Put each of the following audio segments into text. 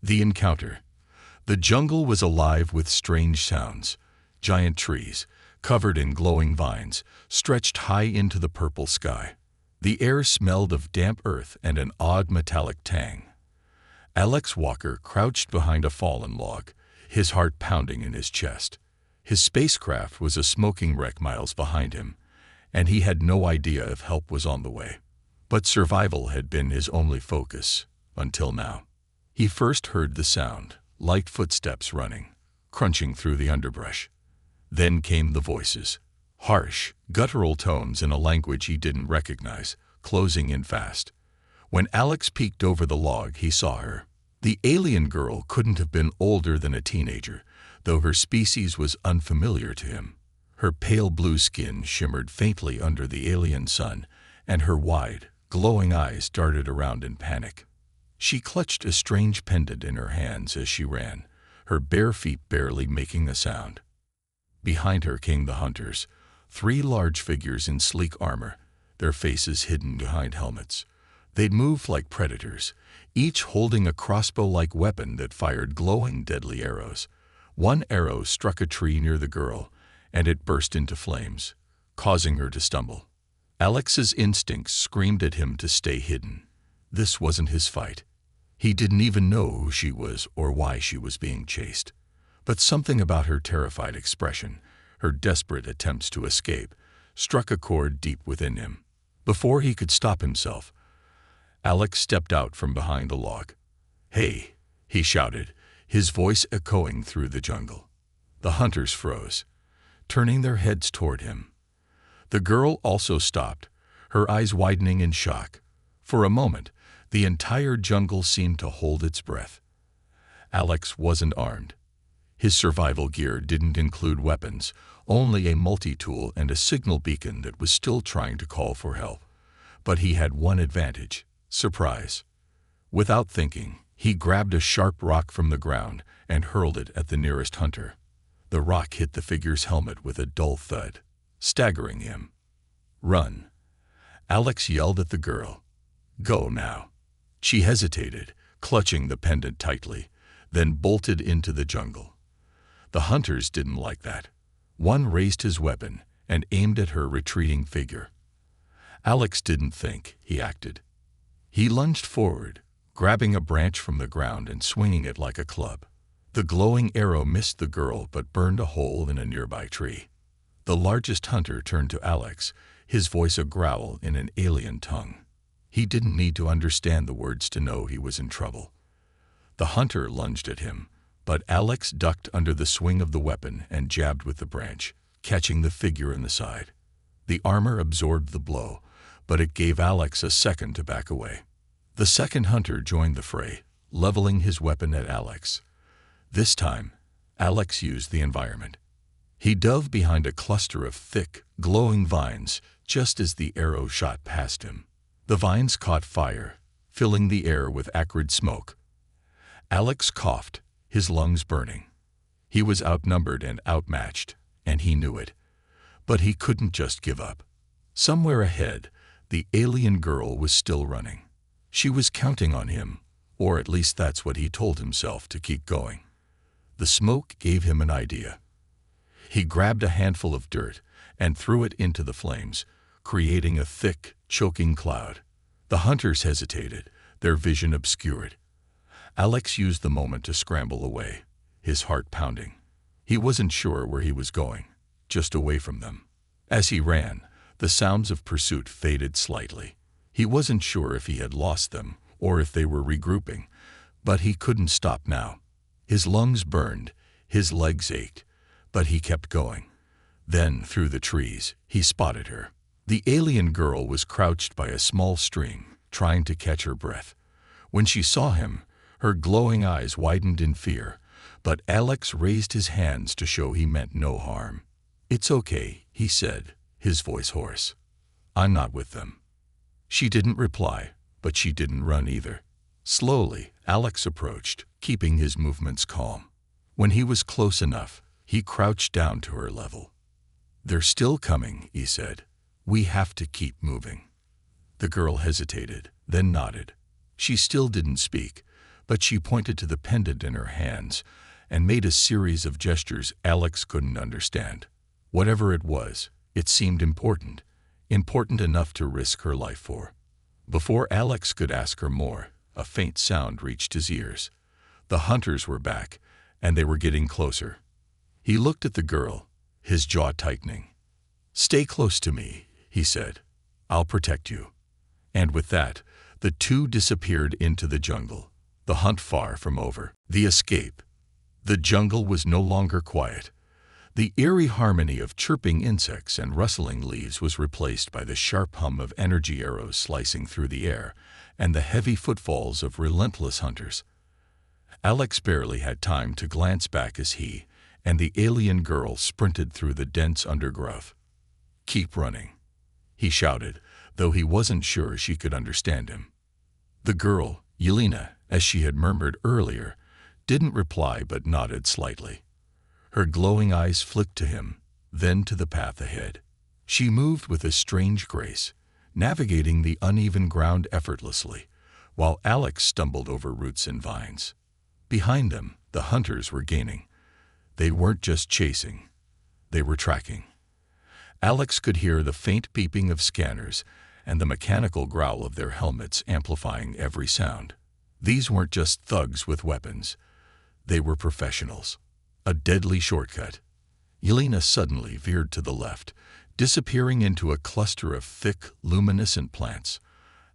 The encounter. The jungle was alive with strange sounds. Giant trees, covered in glowing vines, stretched high into the purple sky. The air smelled of damp earth and an odd metallic tang. Alex Walker crouched behind a fallen log, his heart pounding in his chest. His spacecraft was a smoking wreck miles behind him, and he had no idea if help was on the way. But survival had been his only focus, until now. He first heard the sound, light footsteps running, crunching through the underbrush. Then came the voices, harsh, guttural tones in a language he didn't recognize, closing in fast. When Alex peeked over the log, he saw her. The alien girl couldn't have been older than a teenager, though her species was unfamiliar to him. Her pale blue skin shimmered faintly under the alien sun, and her wide, glowing eyes darted around in panic. She clutched a strange pendant in her hands as she ran, her bare feet barely making a sound. Behind her came the hunters, 3 large figures in sleek armor, their faces hidden behind helmets. They'd moved like predators, each holding a crossbow-like weapon that fired glowing, deadly arrows. One arrow struck a tree near the girl, and it burst into flames, causing her to stumble. Alex's instincts screamed at him to stay hidden. This wasn't his fight. He didn't even know who she was or why she was being chased. But something about her terrified expression, her desperate attempts to escape, struck a chord deep within him. Before he could stop himself, Alex stepped out from behind a log. "Hey," he shouted, his voice echoing through the jungle. The hunters froze, turning their heads toward him. The girl also stopped, her eyes widening in shock. For a moment, the entire jungle seemed to hold its breath. Alex wasn't armed. His survival gear didn't include weapons, only a multi-tool and a signal beacon that was still trying to call for help. But he had one advantage: surprise. Without thinking, he grabbed a sharp rock from the ground and hurled it at the nearest hunter. The rock hit the figure's helmet with a dull thud, staggering him. "Run!" Alex yelled at the girl. "Go now." She hesitated, clutching the pendant tightly, then bolted into the jungle. The hunters didn't like that. One raised his weapon and aimed at her retreating figure. Alex didn't think, he acted. He lunged forward, grabbing a branch from the ground and swinging it like a club. The glowing arrow missed the girl but burned a hole in a nearby tree. The largest hunter turned to Alex, his voice a growl in an alien tongue. He didn't need to understand the words to know he was in trouble. The hunter lunged at him, but Alex ducked under the swing of the weapon and jabbed with the branch, catching the figure in the side. The armor absorbed the blow, but it gave Alex a second to back away. The second hunter joined the fray, leveling his weapon at Alex. This time, Alex used the environment. He dove behind a cluster of thick, glowing vines just as the arrow shot past him. The vines caught fire, filling the air with acrid smoke. Alex coughed, his lungs burning. He was outnumbered and outmatched, and he knew it. But he couldn't just give up. Somewhere ahead, the alien girl was still running. She was counting on him, or at least that's what he told himself, to keep going. The smoke gave him an idea. He grabbed a handful of dirt and threw it into the flames, creating a thick, choking cloud. The hunters hesitated, their vision obscured. Alex used the moment to scramble away, his heart pounding. He wasn't sure where he was going, just away from them. As he ran, the sounds of pursuit faded slightly. He wasn't sure if he had lost them or if they were regrouping, but he couldn't stop now. His lungs burned, his legs ached, but he kept going. Then, through the trees, he spotted her. The alien girl was crouched by a small stream, trying to catch her breath. When she saw him, her glowing eyes widened in fear, but Alex raised his hands to show he meant no harm. "It's okay," he said, his voice hoarse. "I'm not with them." She didn't reply, but she didn't run either. Slowly, Alex approached, keeping his movements calm. When he was close enough, he crouched down to her level. "They're still coming," he said. "We have to keep moving." The girl hesitated, then nodded. She still didn't speak, but she pointed to the pendant in her hands and made a series of gestures Alex couldn't understand. Whatever it was, it seemed important, important enough to risk her life for. Before Alex could ask her more, a faint sound reached his ears. The hunters were back, and they were getting closer. He looked at the girl, his jaw tightening. "Stay close to me," he said. "I'll protect you." And with that, the two disappeared into the jungle, the hunt far from over. The escape. The jungle was no longer quiet. The eerie harmony of chirping insects and rustling leaves was replaced by the sharp hum of energy arrows slicing through the air and the heavy footfalls of relentless hunters. Alex barely had time to glance back as he and the alien girl sprinted through the dense undergrowth. "Keep running," he shouted, though he wasn't sure she could understand him. The girl, Yelena, as she had murmured earlier, didn't reply but nodded slightly. Her glowing eyes flicked to him, then to the path ahead. She moved with a strange grace, navigating the uneven ground effortlessly, while Alex stumbled over roots and vines. Behind them, the hunters were gaining. They weren't just chasing, they were tracking. Alex could hear the faint beeping of scanners and the mechanical growl of their helmets amplifying every sound. These weren't just thugs with weapons. They were professionals. A deadly shortcut. Yelena suddenly veered to the left, disappearing into a cluster of thick, luminescent plants.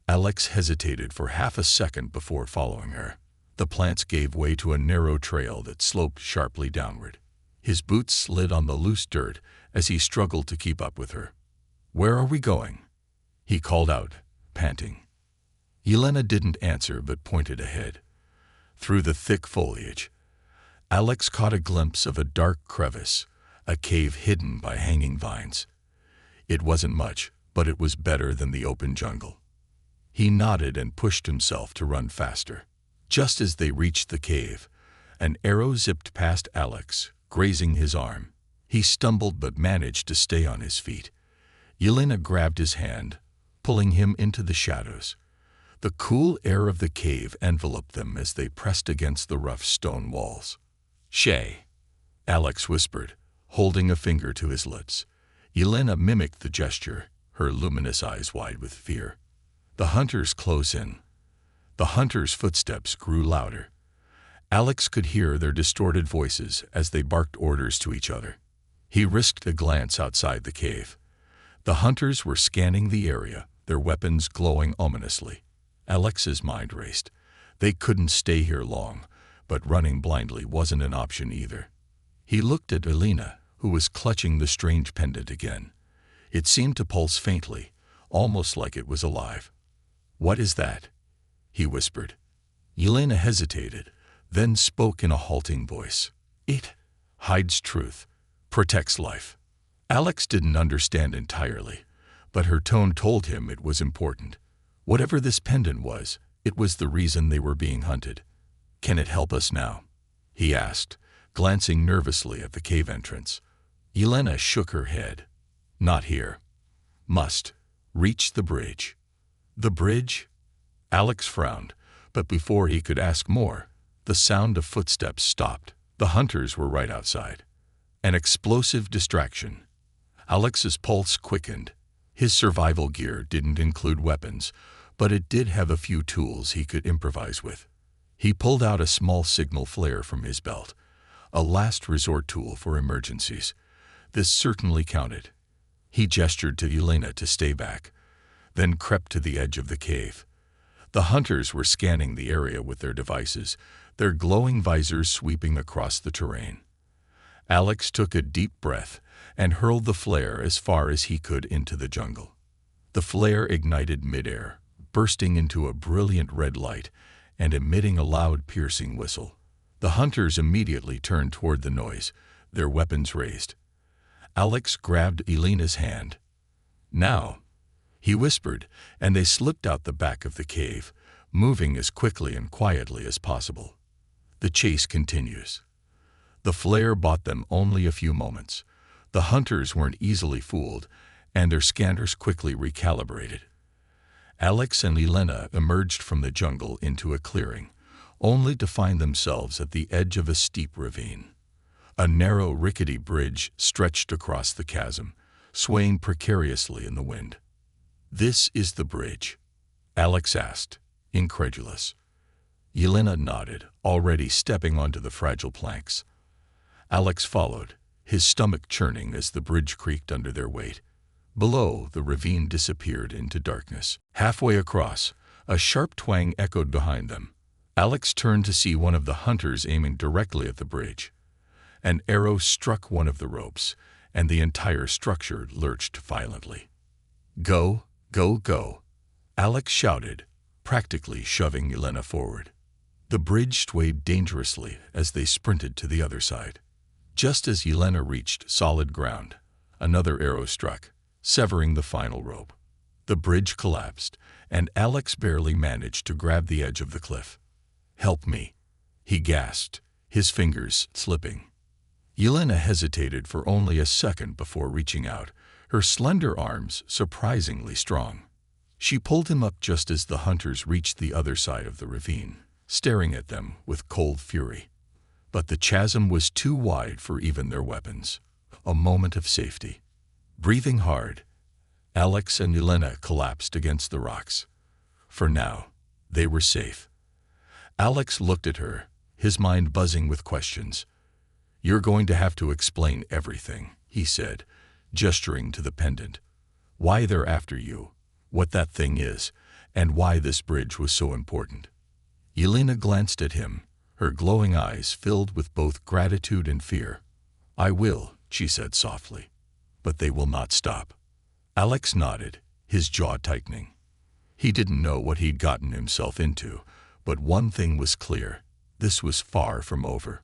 Alex hesitated for half a second before following her. The plants gave way to a narrow trail that sloped sharply downward. His boots slid on the loose dirt as he struggled to keep up with her. "Where are we going?" he called out, panting. Yelena didn't answer but pointed ahead. Through the thick foliage, Alex caught a glimpse of a dark crevice, a cave hidden by hanging vines. It wasn't much, but it was better than the open jungle. He nodded and pushed himself to run faster. Just as they reached the cave, an arrow zipped past Alex, grazing his arm. He stumbled but managed to stay on his feet. Yelena grabbed his hand, pulling him into the shadows. The cool air of the cave enveloped them as they pressed against the rough stone walls. "Shay," Alex whispered, holding a finger to his lips. Yelena mimicked the gesture, her luminous eyes wide with fear. The hunters close in. The hunters' footsteps grew louder. Alex could hear their distorted voices as they barked orders to each other. He risked a glance outside the cave. The hunters were scanning the area, their weapons glowing ominously. Alex's mind raced. They couldn't stay here long, but running blindly wasn't an option either. He looked at Yelena, who was clutching the strange pendant again. It seemed to pulse faintly, almost like it was alive. "What is that?" he whispered. Yelena hesitated, then spoke in a halting voice. "It hides truth, protects life." Alex didn't understand entirely, but her tone told him it was important. Whatever this pendant was, it was the reason they were being hunted. "Can it help us now?" he asked, glancing nervously at the cave entrance. Yelena shook her head. "Not here. Must reach the bridge." "The bridge?" Alex frowned, but before he could ask more, the sound of footsteps stopped. The hunters were right outside. An explosive distraction. Alex's pulse quickened. His survival gear didn't include weapons, but it did have a few tools he could improvise with. He pulled out a small signal flare from his belt, a last resort tool for emergencies. This certainly counted. He gestured to Yelena to stay back, then crept to the edge of the cave. The hunters were scanning the area with their devices, their glowing visors sweeping across the terrain. Alex took a deep breath and hurled the flare as far as he could into the jungle. The flare ignited midair, bursting into a brilliant red light and emitting a loud, piercing whistle. The hunters immediately turned toward the noise, their weapons raised. Alex grabbed Yelena's hand. "Now," he whispered, and they slipped out the back of the cave, moving as quickly and quietly as possible. The chase continues. The flare bought them only a few moments. The hunters weren't easily fooled, and their scanners quickly recalibrated. Alex and Yelena emerged from the jungle into a clearing, only to find themselves at the edge of a steep ravine. A narrow, rickety bridge stretched across the chasm, swaying precariously in the wind. "This is the bridge?" Alex asked, incredulous. Yelena nodded, already stepping onto the fragile planks. Alex followed, his stomach churning as the bridge creaked under their weight. Below, the ravine disappeared into darkness. Halfway across, a sharp twang echoed behind them. Alex turned to see one of the hunters aiming directly at the bridge. An arrow struck one of the ropes, and the entire structure lurched violently. "Go, go, go!" Alex shouted, practically shoving Yelena forward. The bridge swayed dangerously as they sprinted to the other side. Just as Yelena reached solid ground, another arrow struck, severing the final rope. The bridge collapsed, and Alex barely managed to grab the edge of the cliff. "Help me," he gasped, his fingers slipping. Yelena hesitated for only a second before reaching out, her slender arms surprisingly strong. She pulled him up just as the hunters reached the other side of the ravine, staring at them with cold fury. But the chasm was too wide for even their weapons. A moment of safety. Breathing hard, Alex and Yelena collapsed against the rocks. For now, they were safe. Alex looked at her, his mind buzzing with questions. "You're going to have to explain everything," he said, gesturing to the pendant. "Why they're after you, what that thing is, and why this bridge was so important." Yelena glanced at him, her glowing eyes filled with both gratitude and fear. "I will," she said softly, "but they will not stop." Alex nodded, his jaw tightening. He didn't know what he'd gotten himself into, but one thing was clear: this was far from over.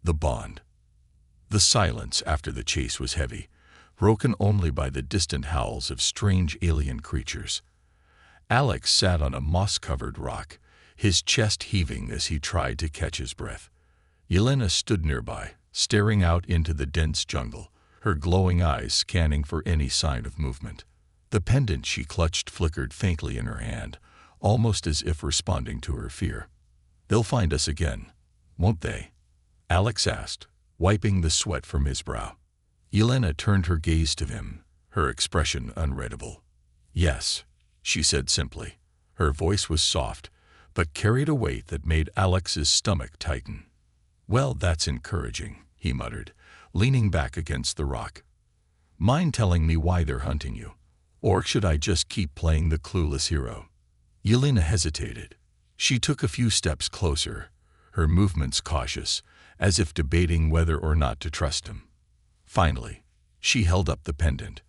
The bond. The silence after the chase was heavy, broken only by the distant howls of strange alien creatures. Alex sat on a moss-covered rock, his chest heaving as he tried to catch his breath. Yelena stood nearby, staring out into the dense jungle, her glowing eyes scanning for any sign of movement. The pendant she clutched flickered faintly in her hand, almost as if responding to her fear. "They'll find us again, won't they?" Alex asked, wiping the sweat from his brow. Yelena turned her gaze to him, her expression unreadable. "Yes," she said simply. Her voice was soft, but carried a weight that made Alex's stomach tighten. "Well, that's encouraging," he muttered, leaning back against the rock. "Mind telling me why they're hunting you? Or should I just keep playing the clueless hero?" Yelena hesitated. She took a few steps closer, her movements cautious, as if debating whether or not to trust him. Finally, she held up the pendant.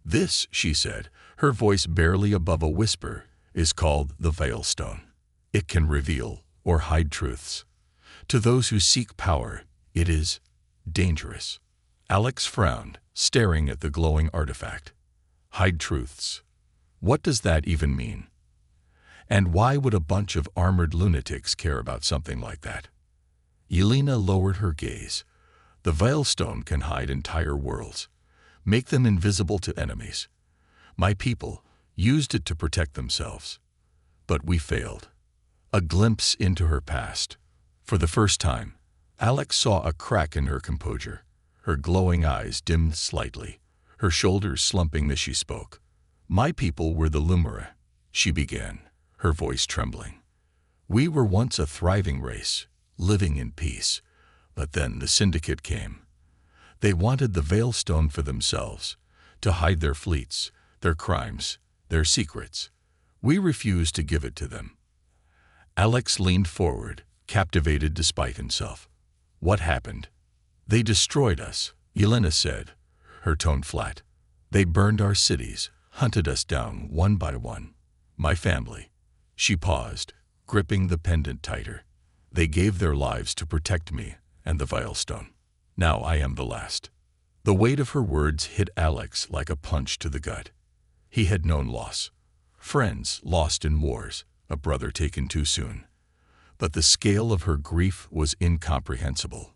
"This," she said, her voice barely above a whisper, "is called the Veilstone. It can reveal or hide truths. To those who seek power, it is dangerous." Alex frowned, staring at the glowing artifact. "Hide truths. What does that even mean? And why would a bunch of armored lunatics care about something like that?" Yelena lowered her gaze. "The Veilstone can hide entire worlds, make them invisible to enemies. My people used it to protect themselves. But we failed." A glimpse into her past. For the first time, Alex saw a crack in her composure. Her glowing eyes dimmed slightly, her shoulders slumping as she spoke. "My people were the Lumera," she began, her voice trembling. "We were once a thriving race, living in peace. But then the Syndicate came. They wanted the Veilstone for themselves, to hide their fleets, their crimes, their secrets. We refused to give it to them." Alex leaned forward, captivated despite himself. "What happened?" "They destroyed us," Yelena said, her tone flat. "They burned our cities, hunted us down one by one. My family." She paused, gripping the pendant tighter. "They gave their lives to protect me and the Veilstone. Now I am the last." The weight of her words hit Alex like a punch to the gut. He had known loss. Friends lost in wars, a brother taken too soon. But the scale of her grief was incomprehensible.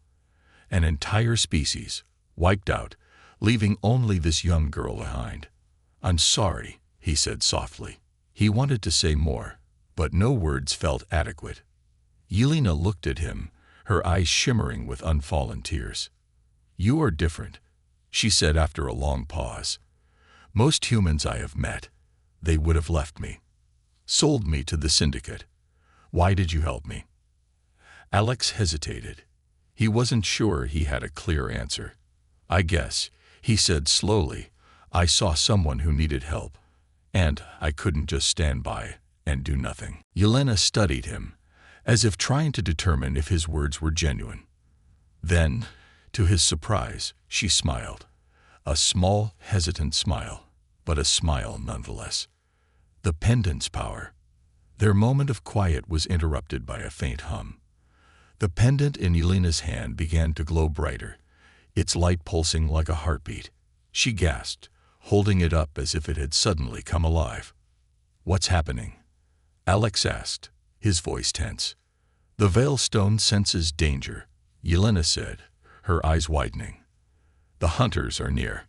An entire species, wiped out, leaving only this young girl behind. "I'm sorry," he said softly. He wanted to say more, but no words felt adequate. Yelena looked at him, her eyes shimmering with unfallen tears. "You are different," she said after a long pause. "Most humans I have met, they would have left me. Sold me to the syndicate. Why did you help me?" Alex hesitated. He wasn't sure he had a clear answer. "I guess," he said slowly, "I saw someone who needed help, and I couldn't just stand by and do nothing." Yelena studied him, as if trying to determine if his words were genuine. Then, to his surprise, she smiled. A small, hesitant smile, but a smile nonetheless. The pendant's power. Their moment of quiet was interrupted by a faint hum. The pendant in Yelena's hand began to glow brighter, its light pulsing like a heartbeat. She gasped, holding it up as if it had suddenly come alive. "What's happening?" Alex asked, his voice tense. "The Veilstone senses danger," Yelena said, her eyes widening. "The hunters are near."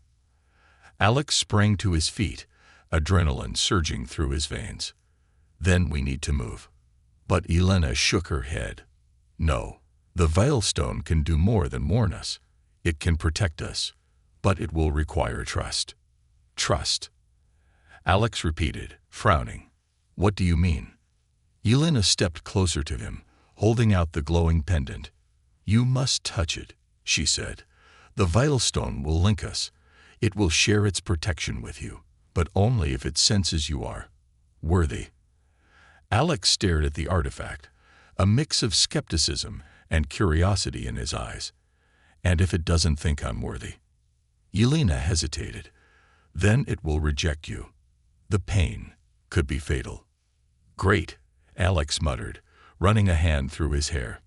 Alex sprang to his feet, adrenaline surging through his veins. "Then we need to move." But Yelena shook her head. "No, the Veilstone can do more than warn us. It can protect us, but it will require trust." "Trust?" Alex repeated, frowning. "What do you mean?" Yelena stepped closer to him, holding out the glowing pendant. "You must touch it," she said. "The Veilstone will link us. It will share its protection with you, but only if it senses you are worthy." Alex stared at the artifact, a mix of skepticism and curiosity in his eyes. "And if it doesn't think I'm worthy?" Yelena hesitated. "Then it will reject you. The pain could be fatal." "Great," Alex muttered, running a hand through his hair.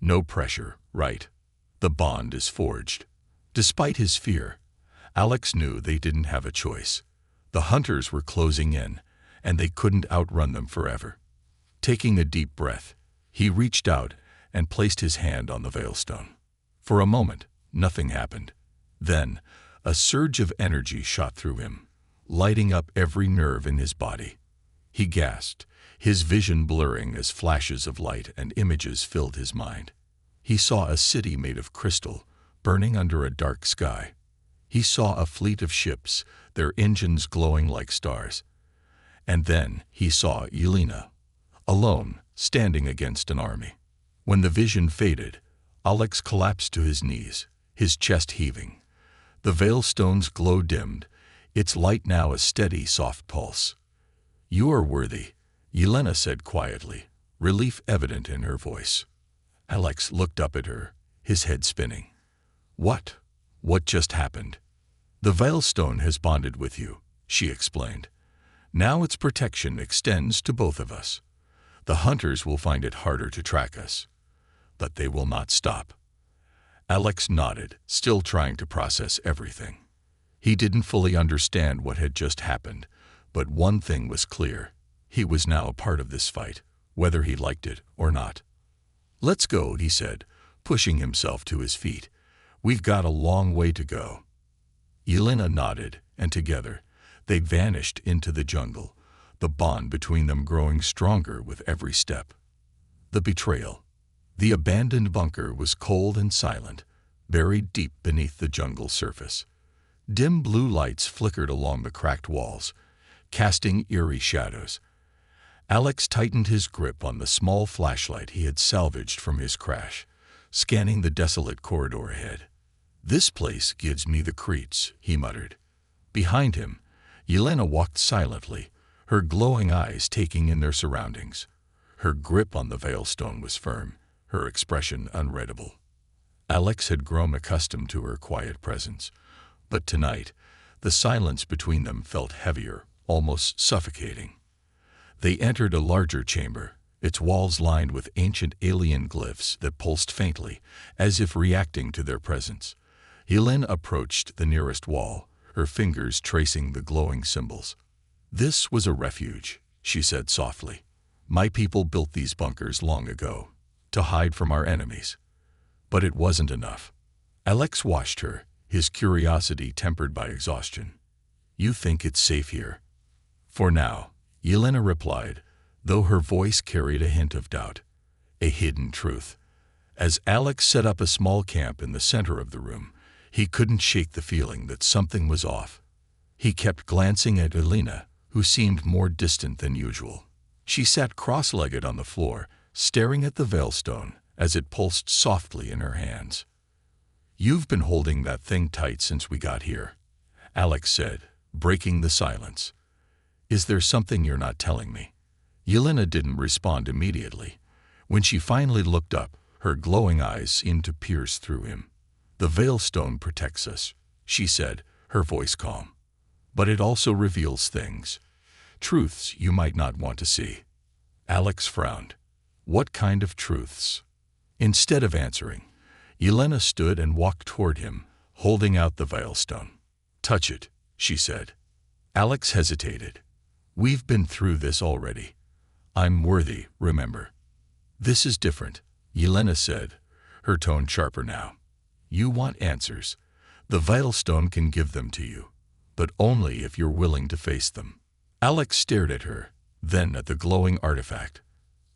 "No pressure, right? The bond is forged." Despite his fear, Alex knew they didn't have a choice. The hunters were closing in, and they couldn't outrun them forever. Taking a deep breath, he reached out and placed his hand on the Veilstone. For a moment, nothing happened. Then, a surge of energy shot through him, lighting up every nerve in his body. He gasped, his vision blurring as flashes of light and images filled his mind. He saw a city made of crystal, burning under a dark sky. He saw a fleet of ships, their engines glowing like stars. And then he saw Yelena, alone, standing against an army. When the vision faded, Alex collapsed to his knees, his chest heaving. The Veilstone's glow dimmed, its light now a steady, soft pulse. "You are worthy," Yelena said quietly, relief evident in her voice. Alex looked up at her, his head spinning. "What? What just happened?" "The Veilstone has bonded with you," she explained. "Now its protection extends to both of us. The hunters will find it harder to track us, but they will not stop." Alex nodded, still trying to process everything. He didn't fully understand what had just happened, but one thing was clear. He was now a part of this fight, whether he liked it or not. "Let's go," he said, pushing himself to his feet. "We've got a long way to go." Yelena nodded, and together, they vanished into the jungle, the bond between them growing stronger with every step. The betrayal. The abandoned bunker was cold and silent, buried deep beneath the jungle surface. Dim blue lights flickered along the cracked walls, casting eerie shadows. Alex tightened his grip on the small flashlight he had salvaged from his crash, scanning the desolate corridor ahead. "This place gives me the creeps," he muttered. Behind him, Yelena walked silently, her glowing eyes taking in their surroundings. Her grip on the Veilstone was firm, her expression unreadable. Alex had grown accustomed to her quiet presence, but tonight, the silence between them felt heavier, almost suffocating. They entered a larger chamber, its walls lined with ancient alien glyphs that pulsed faintly, as if reacting to their presence. Yelena approached the nearest wall, her fingers tracing the glowing symbols. "This was a refuge," she said softly. "My people built these bunkers long ago, to hide from our enemies." But it wasn't enough. Alex watched her, his curiosity tempered by exhaustion. "You think it's safe here?" "For now," Yelena replied, though her voice carried a hint of doubt. a hidden truth. As Alex set up a small camp in the center of the room, he couldn't shake the feeling that something was off. He kept glancing at Elena, who seemed more distant than usual. She sat cross-legged on the floor, staring at the veilstone as it pulsed softly in her hands. "You've been holding that thing tight since we got here," Alex said, breaking the silence. "Is there something you're not telling me?" Elena didn't respond immediately. When she finally looked up, her glowing eyes seemed to pierce through him. "The veilstone protects us," she said, her voice calm. "But it also reveals things. Truths you might not want to see." Alex frowned. What kind of truths? Instead of answering, Elena stood and walked toward him, holding out the veilstone. "Touch it," she said. Alex hesitated. "We've been through this already. I'm worthy, remember." "This is different," Elena said, her tone sharper now. "You want answers. The veilstone can give them to you, but only if you're willing to face them." Alex stared at her, then at the glowing artifact.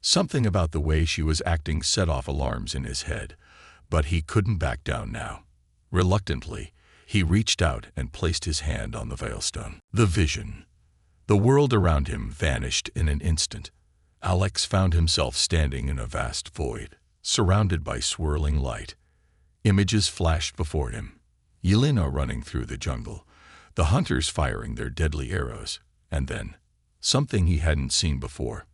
Something about the way she was acting set off alarms in his head, but he couldn't back down now. Reluctantly, he reached out and placed his hand on the veilstone. The vision. The world around him vanished in an instant. Alex found himself standing in a vast void, surrounded by swirling light. Images flashed before him. Elena running through the jungle, the hunters firing their deadly arrows, and then something he hadn't seen before.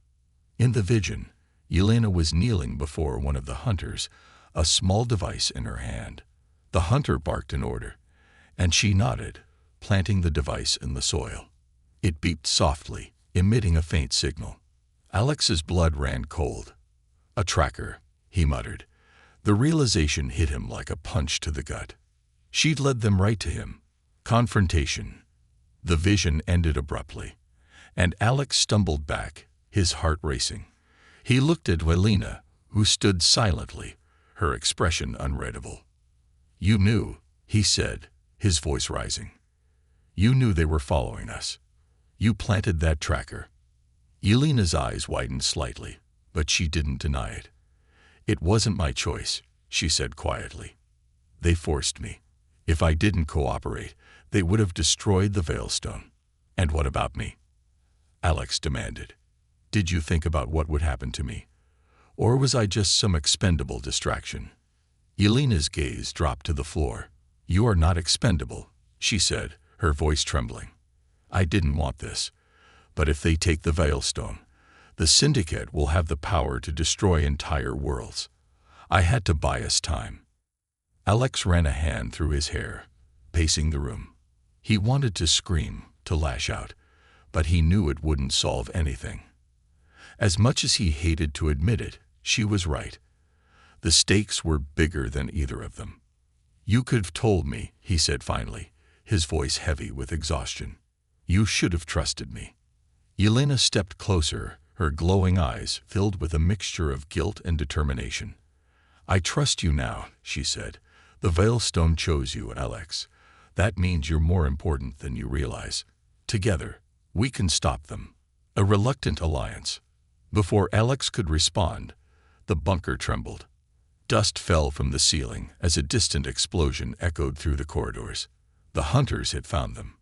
In the vision, Elena was kneeling before one of the hunters, a small device in her hand. The hunter barked an order, and she nodded, planting the device in the soil. It beeped softly, emitting a faint signal. Alex's blood ran cold. "A tracker," he muttered. The realization hit him like a punch to the gut. She'd led them right to him. Confrontation. The vision ended abruptly, and Alex stumbled back, his heart racing. He looked at Elena, who stood silently, her expression unreadable. "You knew," he said, his voice rising. "You knew they were following us. You planted that tracker." Elena's eyes widened slightly, but she didn't deny it. "It wasn't my choice," she said quietly. "They forced me. If I didn't cooperate, they would have destroyed the veilstone." "And what about me?" Alex demanded. "Did you think about what would happen to me? Or was I just some expendable distraction?" Elena's gaze dropped to the floor. "You are not expendable," she said, her voice trembling. "I didn't want this. But if they take the veilstone, the Syndicate will have the power to destroy entire worlds. I had to buy us time." Alex ran a hand through his hair, pacing the room. He wanted to scream, to lash out, but he knew it wouldn't solve anything. As much as he hated to admit it, she was right. The stakes were bigger than either of them. "You could have told me," he said finally, his voice heavy with exhaustion. "You should have trusted me." Elena stepped closer, her glowing eyes filled with a mixture of guilt and determination. "I trust you now," she said. "The veilstone chose you, Alex. That means you're more important than you realize. Together, we can stop them." A reluctant alliance. Before Alex could respond, the bunker trembled. Dust fell from the ceiling as a distant explosion echoed through the corridors. The hunters had found them.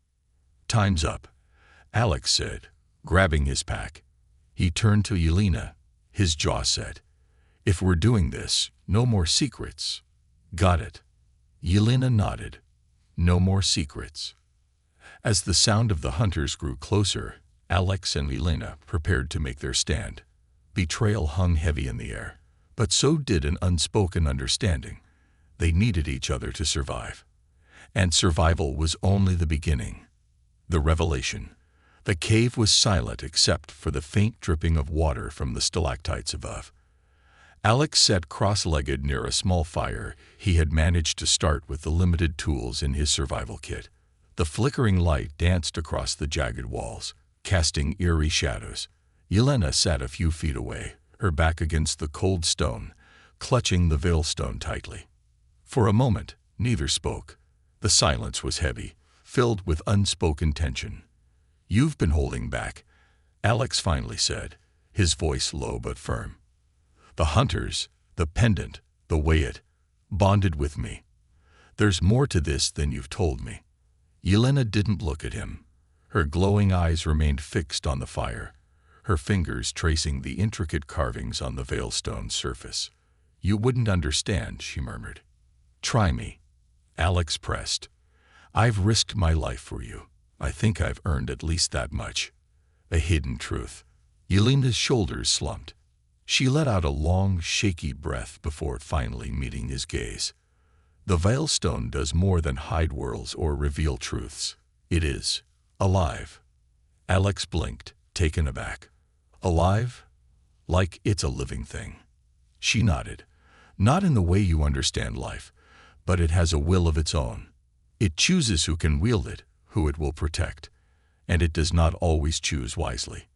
"Time's up," Alex said, grabbing his pack. He turned to Elena, his jaw set. "If we're doing this, no more secrets." "Got it." Elena nodded. "No more secrets." As the sound of the hunters grew closer, Alex and Elena prepared to make their stand. Betrayal hung heavy in the air, but so did an unspoken understanding. They needed each other to survive. And survival was only the beginning. The revelation. The cave was silent except for the faint dripping of water from the stalactites above. Alex sat cross-legged near a small fire he had managed to start with the limited tools in his survival kit. The flickering light danced across the jagged walls, casting eerie shadows. Elena sat a few feet away, her back against the cold stone, clutching the veilstone tightly. For a moment, neither spoke. The silence was heavy, filled with unspoken tension. "You've been holding back," Alex finally said, his voice low but firm. The hunters, the pendant, the way it bonded with me. There's more to this than you've told me. Yelena didn't look at him. Her glowing eyes remained fixed on the fire, her fingers tracing the intricate carvings on the veilstone's surface. You wouldn't understand, she murmured. Try me. Alex pressed. I've risked my life for you. I think I've earned at least that much. A hidden truth. Yelena's shoulders slumped. She let out a long, shaky breath before finally meeting his gaze. The veilstone does more than hide worlds or reveal truths. It is alive. Alex blinked, taken aback. Alive? Like it's a living thing. She nodded. Not in the way you understand life, but it has a will of its own. It chooses who can wield it, who it will protect, and it does not always choose wisely.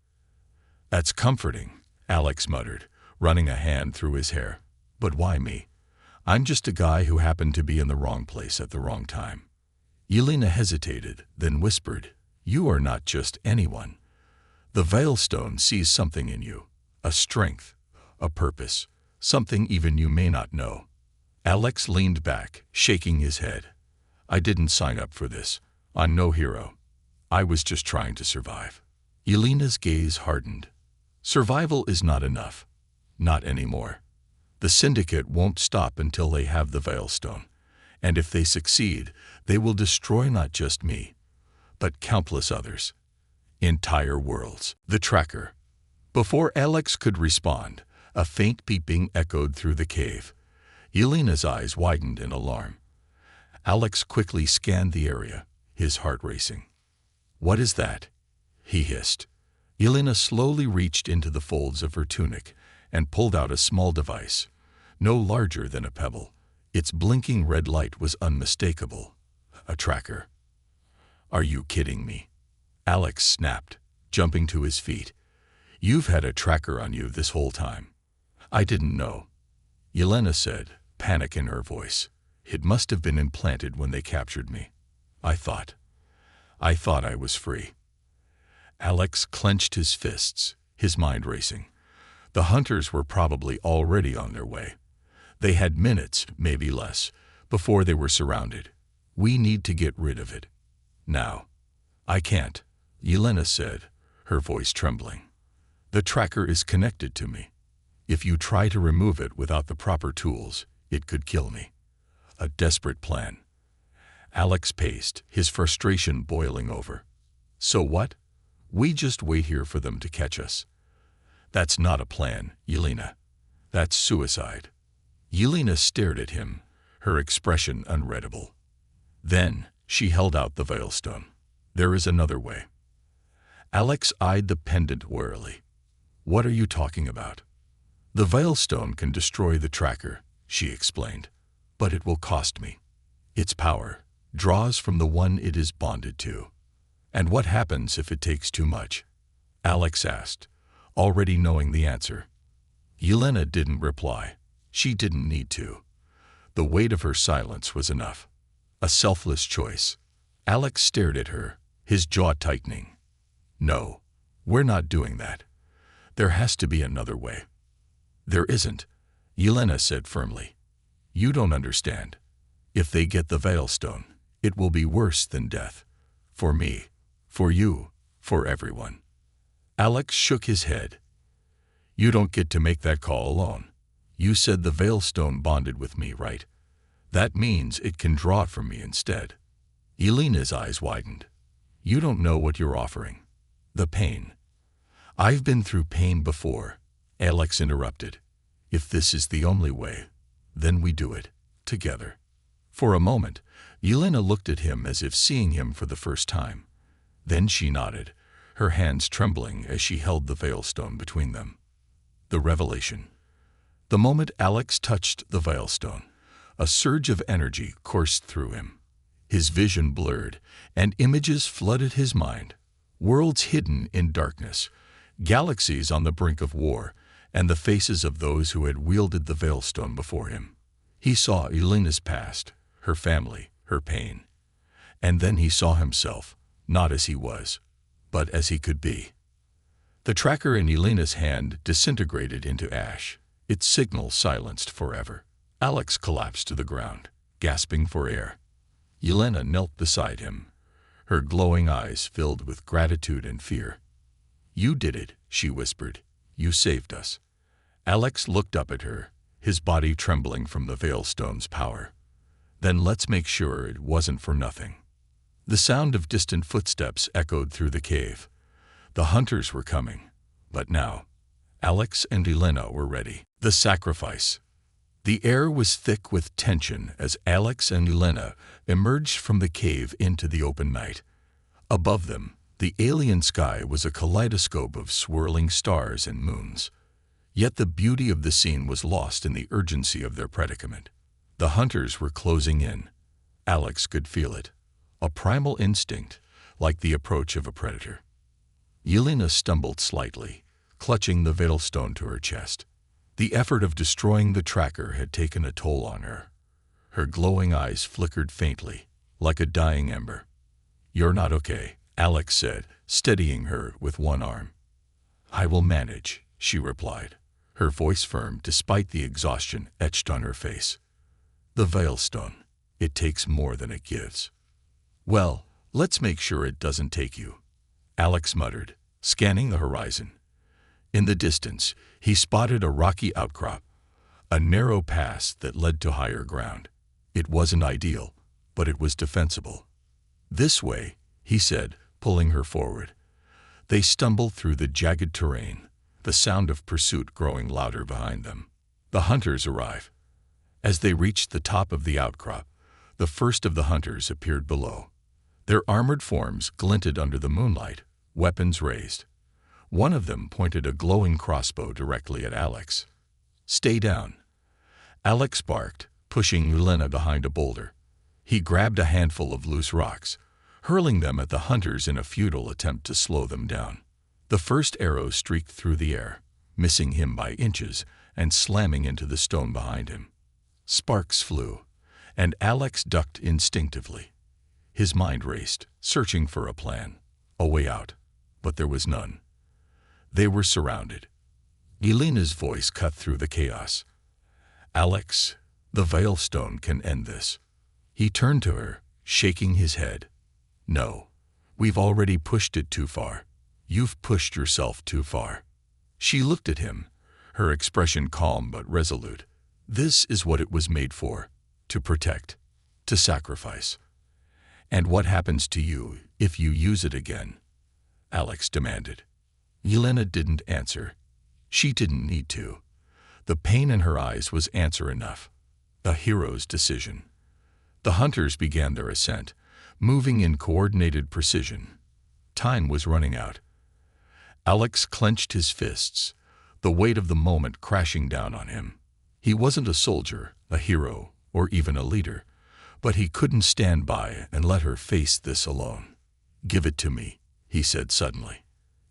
That's comforting, Alex muttered, running a hand through his hair. But why me? I'm just a guy who happened to be in the wrong place at the wrong time. Yelena hesitated, then whispered, You are not just anyone. The veilstone sees something in you, a strength, a purpose, something even you may not know. Alex leaned back, shaking his head. I didn't sign up for this. I'm no hero. I was just trying to survive. Yelena's gaze hardened. Survival is not enough. Not anymore. The Syndicate won't stop until they have the veilstone, and if they succeed, they will destroy not just me, but countless others. Entire worlds. The tracker. Before Alex could respond, a faint peeping echoed through the cave. Yelena's eyes widened in alarm. Alex quickly scanned the area, his heart racing. What is that? He hissed. Yelena slowly reached into the folds of her tunic and pulled out a small device, no larger than a pebble. Its blinking red light was unmistakable. A tracker. Are you kidding me? Alex snapped, jumping to his feet. You've had a tracker on you this whole time. I didn't know. Yelena said, panic in her voice. It must have been implanted when they captured me. I thought I was free. Alex clenched his fists, his mind racing. The hunters were probably already on their way. They had minutes, maybe less, before they were surrounded. We need to get rid of it. Now. I can't, Yelena said, her voice trembling. The tracker is connected to me. If you try to remove it without the proper tools, it could kill me. A desperate plan. Alex paced, his frustration boiling over. So what? We just wait here for them to catch us. That's not a plan, Yelena. That's suicide. Yelena stared at him, her expression unreadable. Then she held out the veilstone. There is another way. Alex eyed the pendant warily. What are you talking about? The veilstone can destroy the tracker, she explained, but it will cost me. Its power draws from the one it is bonded to. And what happens if it takes too much? Alex asked, already knowing the answer. Yelena didn't reply. She didn't need to. The weight of her silence was enough. A selfless choice. Alex stared at her, his jaw tightening. No, we're not doing that. There has to be another way. There isn't, Yelena said firmly. You don't understand. If they get the veilstone, it will be worse than death. For me, for you, for everyone. Alex shook his head. You don't get to make that call alone. You said the veilstone bonded with me, right? That means it can draw it from me instead. Yelena's eyes widened. You don't know what you're offering. The pain. I've been through pain before, Alex interrupted. If this is the only way, then we do it, together. For a moment, Yelena looked at him as if seeing him for the first time. Then she nodded, her hands trembling as she held the veilstone between them. The revelation. The moment Alex touched the veilstone, a surge of energy coursed through him. His vision blurred, and images flooded his mind. Worlds hidden in darkness, galaxies on the brink of war, and the faces of those who had wielded the veilstone before him. He saw Yelena's past, her family, her pain. And then he saw himself, not as he was, but as he could be. The tracker in Yelena's hand disintegrated into ash, its signal silenced forever. Alex collapsed to the ground, gasping for air. Yelena knelt beside him, her glowing eyes filled with gratitude and fear. "You did it," she whispered. "You saved us." Alex looked up at her, his body trembling from the Veilstone's power. "Then let's make sure it wasn't for nothing." The sound of distant footsteps echoed through the cave. The hunters were coming, but now Alex and Yelena were ready. The sacrifice. The air was thick with tension as Alex and Yelena emerged from the cave into the open night. Above them, the alien sky was a kaleidoscope of swirling stars and moons. Yet the beauty of the scene was lost in the urgency of their predicament. The hunters were closing in. Alex could feel it, a primal instinct, like the approach of a predator. Yelena stumbled slightly, clutching the Veilstone to her chest. The effort of destroying the tracker had taken a toll on her. Her glowing eyes flickered faintly, like a dying ember. "You're not okay," Alex said, steadying her with one arm. "I will manage," she replied, her voice firm despite the exhaustion etched on her face. "The Veilstone, it takes more than it gives." "Well, let's make sure it doesn't take you," Alex muttered, scanning the horizon. In the distance, he spotted a rocky outcrop, a narrow pass that led to higher ground. It wasn't ideal, but it was defensible. "This way," he said, pulling her forward. They stumbled through the jagged terrain, the sound of pursuit growing louder behind them. The hunters arrived. As they reached the top of the outcrop, the first of the hunters appeared below. Their armored forms glinted under the moonlight, weapons raised. One of them pointed a glowing crossbow directly at Alex. "Stay down," Alex barked, pushing Yelena behind a boulder. He grabbed a handful of loose rocks, hurling them at the hunters in a futile attempt to slow them down. The first arrow streaked through the air, missing him by inches and slamming into the stone behind him. Sparks flew, and Alex ducked instinctively. His mind raced, searching for a plan, a way out, but there was none. They were surrounded. Yelena's voice cut through the chaos. "Alex, the Veilstone can end this." He turned to her, shaking his head. "No, we've already pushed it too far. You've pushed yourself too far." She looked at him, her expression calm but resolute. "This is what it was made for, to protect, to sacrifice." "And what happens to you if you use it again?" Alex demanded. Yelena didn't answer. She didn't need to. The pain in her eyes was answer enough. A hero's decision. The hunters began their ascent, moving in coordinated precision. Time was running out. Alex clenched his fists, the weight of the moment crashing down on him. He wasn't a soldier, a hero, or even a leader, but he couldn't stand by and let her face this alone. "Give it to me," he said suddenly.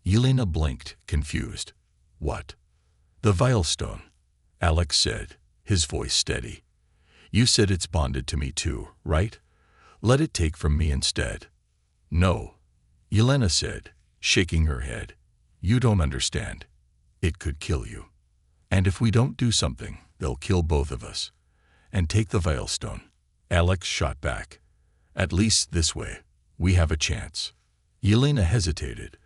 Yelena blinked, confused. "What?" "The Veilstone," Alex said, his voice steady. "You said it's bonded to me too, right? Let it take from me instead." "No," Yelena said, shaking her head. "You don't understand. It could kill you. And if we don't do something, they'll kill both of us. And take the Veilstone." Alex shot back. "At least this way, we have a chance." Yelena hesitated,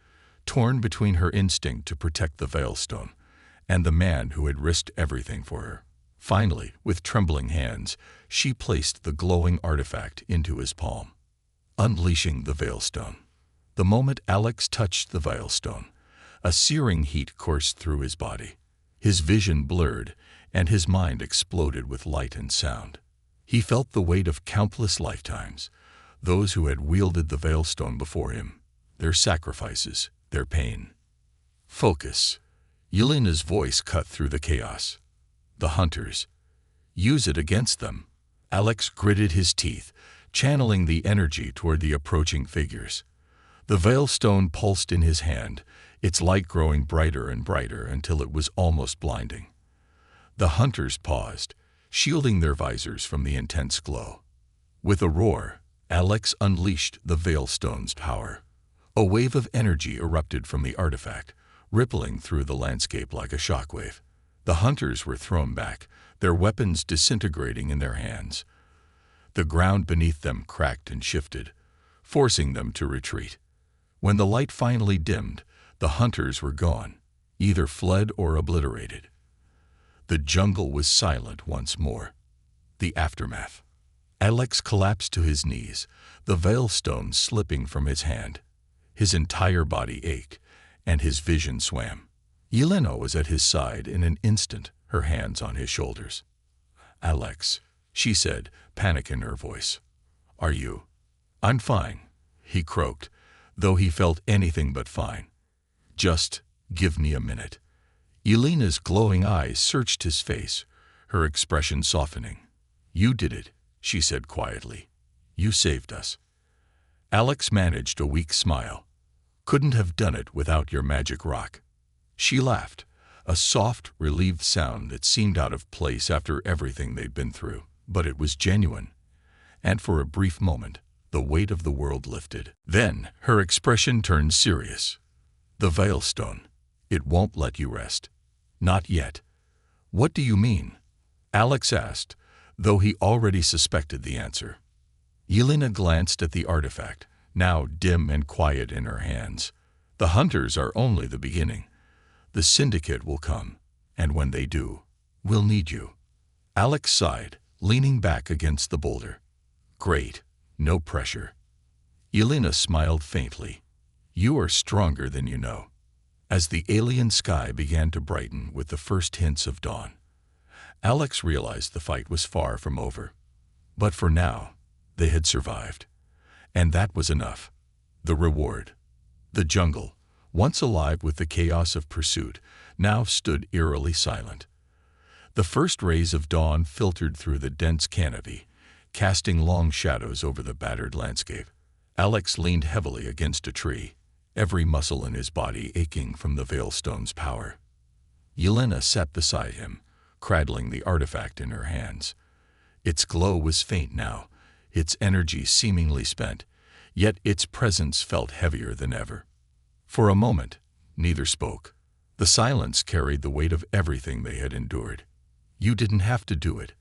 torn between her instinct to protect the Veilstone and the man who had risked everything for her. Finally, with trembling hands, she placed the glowing artifact into his palm, unleashing the Veilstone. The moment Alex touched the Veilstone, a searing heat coursed through his body. His vision blurred, and his mind exploded with light and sound. He felt the weight of countless lifetimes, those who had wielded the Veilstone before him, their sacrifices, their pain. "Focus." Yelena's voice cut through the chaos. "The hunters. Use it against them." Alex gritted his teeth, channeling the energy toward the approaching figures. The Veilstone pulsed in his hand, its light growing brighter and brighter until it was almost blinding. The hunters paused, shielding their visors from the intense glow. With a roar, Alex unleashed the Veilstone's power. A wave of energy erupted from the artifact, rippling through the landscape like a shockwave. The hunters were thrown back, their weapons disintegrating in their hands. The ground beneath them cracked and shifted, forcing them to retreat. When the light finally dimmed, the hunters were gone, either fled or obliterated. The jungle was silent once more. The aftermath. Alex collapsed to his knees, the veilstone slipping from his hand. His entire body ached, and his vision swam. Yelena was at his side in an instant, her hands on his shoulders. "Alex," she said, panic in her voice. "Are you?" "I'm fine," he croaked, though he felt anything but fine. "Just give me a minute." Yelena's glowing eyes searched his face, her expression softening. "You did it," she said quietly. "You saved us." Alex managed a weak smile. "Couldn't have done it without your magic rock." She laughed, a soft, relieved sound that seemed out of place after everything they'd been through. But it was genuine. And for a brief moment, the weight of the world lifted. Then, her expression turned serious. "The veilstone. It won't let you rest." "Not yet." "What do you mean?" Alex asked, though he already suspected the answer. Yelena glanced at the artifact, now dim and quiet in her hands. "The hunters are only the beginning. The syndicate will come, and when they do, we'll need you." Alex sighed, leaning back against the boulder. "Great, no pressure." Yelena smiled faintly. "You are stronger than you know." As the alien sky began to brighten with the first hints of dawn, Alex realized the fight was far from over. But for now, they had survived. And that was enough. The reward. The jungle, once alive with the chaos of pursuit, now stood eerily silent. The first rays of dawn filtered through the dense canopy, casting long shadows over the battered landscape. Alex leaned heavily against a tree, every muscle in his body aching from the veilstone's power. Yelena sat beside him, cradling the artifact in her hands. Its glow was faint now, its energy seemingly spent, yet its presence felt heavier than ever. For a moment, neither spoke. The silence carried the weight of everything they had endured. "You didn't have to do it,"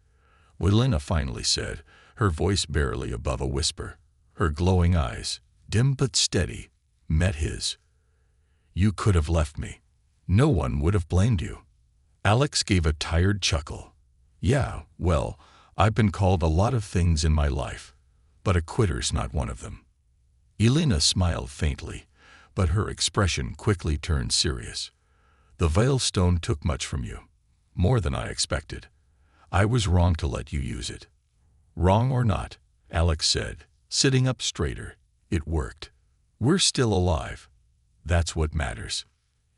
Yelena finally said, her voice barely above a whisper. Her glowing eyes, dim but steady, met his. "You could have left me. No one would have blamed you." Alex gave a tired chuckle. "Yeah, well, I've been called a lot of things in my life, but a quitter's not one of them." Yelena smiled faintly, but her expression quickly turned serious. "The veilstone took much from you, more than I expected. I was wrong to let you use it." "Wrong or not," Alex said, sitting up straighter, "it worked. We're still alive. That's what matters."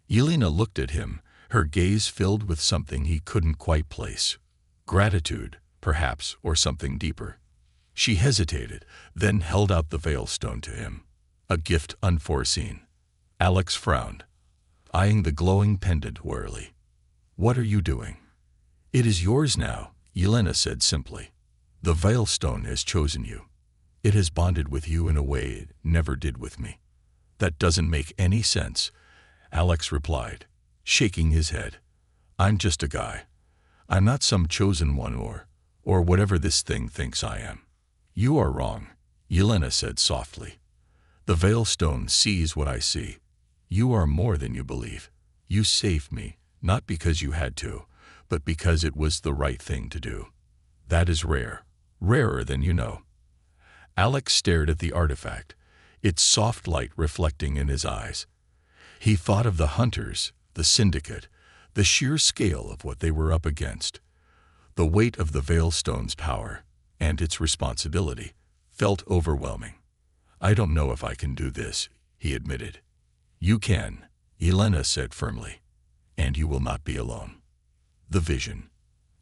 Yelena looked at him, her gaze filled with something he couldn't quite place. Gratitude, perhaps, or something deeper. She hesitated, then held out the veilstone to him. A gift unforeseen. Alex frowned, eyeing the glowing pendant warily. "What are you doing?" "It is yours now," Yelena said simply. "The veilstone has chosen you. It has bonded with you in a way it never did with me." "That doesn't make any sense," Alex replied, shaking his head. "I'm just a guy. I'm not some chosen one or whatever this thing thinks I am." "You are wrong," Yelena said softly. "The veilstone sees what I see. You are more than you believe. You saved me, not because you had to, but because it was the right thing to do. That is rare, rarer than you know." Alex stared at the artifact, its soft light reflecting in his eyes. He thought of the hunters, the syndicate, the sheer scale of what they were up against. The weight of the veilstone's power, and its responsibility, felt overwhelming. "I don't know if I can do this," he admitted. "You can," Yelena said firmly, "and you will not be alone." The vision.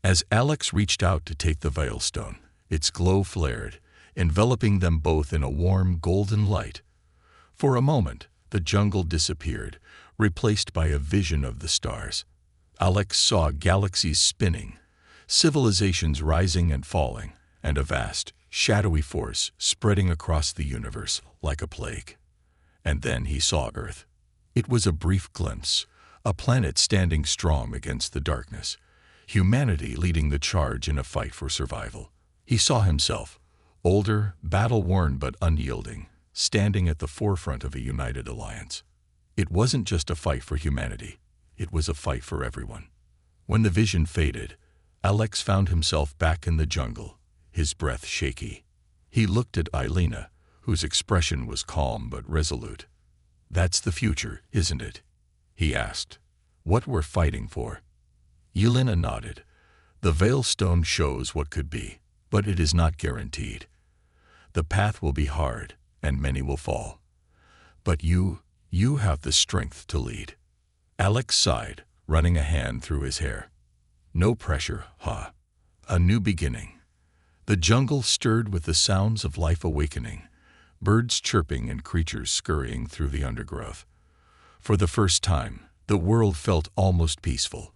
As Alex reached out to take the veilstone, its glow flared, enveloping them both in a warm golden light. For a moment, the jungle disappeared, replaced by a vision of the stars. Alex saw galaxies spinning, civilizations rising and falling, and a vast, shadowy force spreading across the universe like a plague. And then he saw Earth. It was a brief glimpse, A planet standing strong against the darkness. Humanity leading the charge in a fight for survival. He saw himself, older, battle-worn but unyielding, standing at the forefront of a united alliance. It wasn't just a fight for humanity. It was a fight for everyone. When the vision faded, Alex found himself back in the jungle, his breath shaky. He looked at Elena, whose expression was calm but resolute. "That's the future, isn't it?" he asked. "What we're fighting for?" Elena nodded. "The Veilstone shows what could be, but it is not guaranteed. The path will be hard, and many will fall. But you have the strength to lead." Alex sighed, running a hand through his hair. "No pressure, huh? A new beginning." The jungle stirred with the sounds of life awakening, birds chirping and creatures scurrying through the undergrowth. For the first time, the world felt almost peaceful,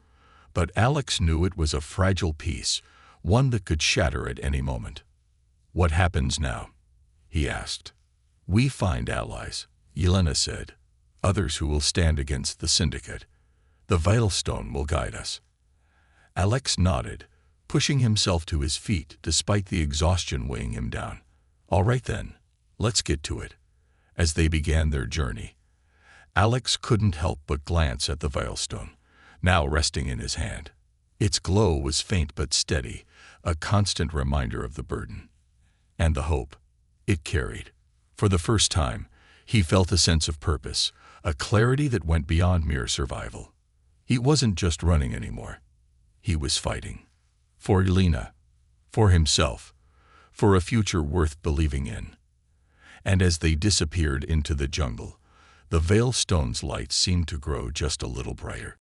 but Alex knew it was a fragile peace, one that could shatter at any moment. "What happens now?" he asked. "We find allies," Elena said, "others who will stand against the Syndicate. The Veilstone will guide us." Alex nodded, pushing himself to his feet despite the exhaustion weighing him down. "All right then, let's get to it." As they began their journey, Alex couldn't help but glance at the Veilstone, now resting in his hand. Its glow was faint but steady, a constant reminder of the burden and the hope it carried. For the first time, he felt a sense of purpose, a clarity that went beyond mere survival. He wasn't just running anymore. He was fighting. For Elena, for himself, for a future worth believing in. And as they disappeared into the jungle, the Veilstone's light seemed to grow just a little brighter.